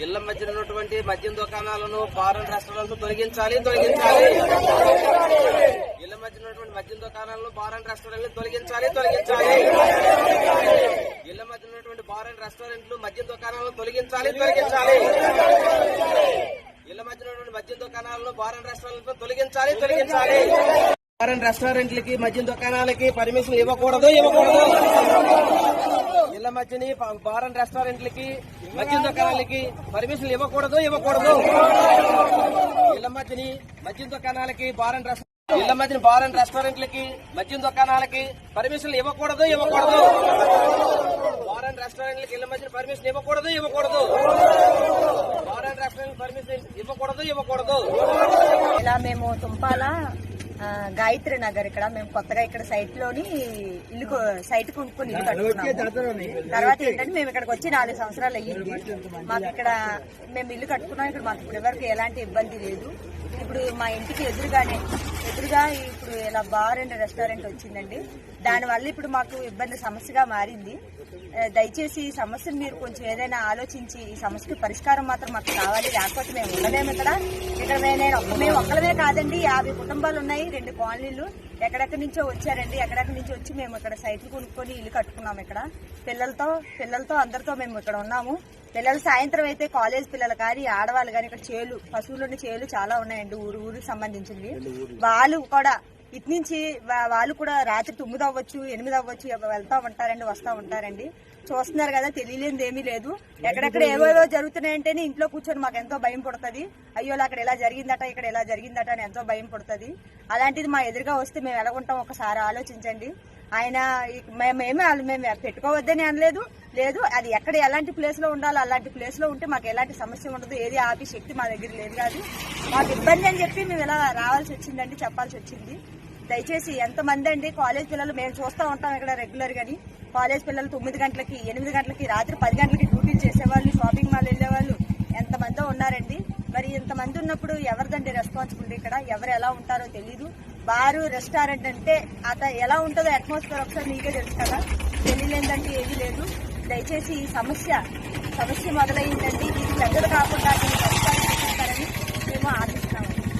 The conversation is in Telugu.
ఇళ్ల మధ్య ఉన్నటువంటి మద్యం దుకాణాలను బార్ అండ్ రెస్టారెంట్లు తొలగించాలి. ఇళ్ల మధ్య ఉన్నటువంటి మద్యం దుకాణాలను బార్ అండ్ రెస్టారెంట్లు తొలగించాలి. ఇళ్ల మధ్య ఉన్నటువంటి బార్ అండ్ రెస్టారెంట్లు మద్యం దుకాణాలను తొలగించాలి. ఇళ్ల మధ్య ఉన్నటువంటి మద్యం దుకాణాలను బార్ అండ్ రెస్టారెంట్లు తొలగించాలి. బార్ అండ్ రెస్టారెంట్లకి మద్యం దుకాణాలకి పర్మిషన్ ఇవ్వకూడదు. ఇళ్ల మధ్యని బార్ అండ్ రెస్టారెంట్లకి మద్యం దుకాణాలకి పర్మిషన్ ఇవ్వకూడదు. ఇళ్ల మధ్యని మద్యం దుకాణాలకి ఇళ్ల మధ్యన బార్ అండ్ రెస్టారెంట్లకి మద్యం దుకాణాలకి పర్మిషన్ ఇవ్వకూడదు. బార్ అండ్ రెస్టారెంట్లకి ఇళ్ల మధ్యన పర్మిషన్ ఇవ్వకూడదు. బార్ అండ్ రెస్టారెంట్ పర్మిషన్ ఇవ్వకూడదు. ఇలా మేము తుంపాల గాయత్రి నగర్ ఇక్కడ మేము కొత్తగా ఇక్కడ సైట్ కొనుక్కొని ఇల్లు కట్టుకున్నాము. తర్వాత ఏంటంటే మేము ఇక్కడికి వచ్చి 4 సంవత్సరాలు అయ్యింది. మాకు ఇక్కడ మేము ఇల్లు కట్టుకున్నాం. ఇక్కడ మాకు ఇప్పటి వరకు ఎలాంటి ఇబ్బంది లేదు. ఇప్పుడు మా ఇంటికి ఎదురుగా ఇప్పుడు ఇలా బార్ అండ్ రెస్టారెంట్ వచ్చిందండి. దానివల్ల ఇప్పుడు మాకు సమస్యగా మారింది. దయచేసి ఈ సమస్యను మీరు కొంచెం ఏదైనా ఆలోచించి ఈ సమస్యకి పరిష్కారం మాత్రం మాకు కావాలి. లేకపోతే మేము ఉండలేము. ఇక్కడ మేము ఒక్కలమే కాదండి, 50 కుటుంబాలు ఉన్నాయి, 2 కాలనీలు. ఎక్కడెక్కడి నుంచో వచ్చారండి. ఎక్కడెక్కడి నుంచి వచ్చి మేము ఇక్కడ సైట్లు కొనుక్కొని ఇల్లు కట్టుకున్నాము. ఇక్కడ పిల్లలతో అందరితో మేము ఇక్కడ ఉన్నాము. పిల్లలు సాయంత్రం అయితే కాలేజ్ పిల్లలు కానీ ఆడవాళ్ళు కానీ ఇక్కడ పశువులున్న చేలు చాలా ఉన్నాయండి. ఊరికి సంబంధించింది. వాళ్ళు కూడా ఇటు నుంచి వాళ్ళు కూడా రాత్రి 9 అవ్వచ్చు, 8 అవ్వచ్చు వెళ్తా ఉంటారండి, వస్తా ఉంటారండి. చూస్తున్నారు కదా, తెలియలేనిది ఏమీ లేదు. ఎక్కడెక్కడ ఏవేవో జరుగుతున్నాయంటేనే ఇంట్లో కూర్చొని మాకు ఎంతో భయం పడుతుంది. అయ్యో అక్కడ ఇలా జరిగిందట, ఇక్కడ ఇలా జరిగిందట అని ఎంతో భయం పడుతుంది. అలాంటిది మా ఎదురుగా వస్తే మేము ఎలాగుంటాం ఒకసారి ఆలోచించండి. ఆయన మేము పెట్టుకోవద్దని అనలేదు. అది ఎక్కడ ఎలాంటి ప్లేస్ లో ఉండాలో అలాంటి ప్లేస్ లో ఉంటే మాకు ఎలాంటి సమస్య ఉండదు. ఏది ఆపి శక్తి మా దగ్గర లేదు కాదు. మాకు ఇబ్బంది అని చెప్పి మేము ఇలా రావాల్సి వచ్చిందండి, చెప్పాల్సి వచ్చింది. దయచేసి ఎంతమంది అండి కాలేజ్ పిల్లలు మేము చూస్తూ ఉంటాం ఇక్కడ రెగ్యులర్ గాని. కాలేజ్ పిల్లలు 9 గంటలకి 8 గంటలకి రాత్రి 10 గంటలకి డ్యూటీలు చేసేవాళ్ళు, షాపింగ్ మాల్ వెళ్లేవాళ్ళు ఎంతమందో ఉన్నారండి. మరి ఇంతమంది ఉన్నప్పుడు ఎవరిదండి రెస్పాన్సిబిలిటీ? ఇక్కడ ఎవరు ఎలా ఉంటారో తెలీదు. బారు రెస్టారెంట్ అంటే ఎలా ఉంటుందో అట్మాస్ఫియర్ ఒకసారి మీకే తెలుసు కదా. తెలియలేదంటే ఏమీ లేదు. దయచేసి ఈ సమస్య మొదలైందండి. ఇది పెద్దలు కాకుండా మేము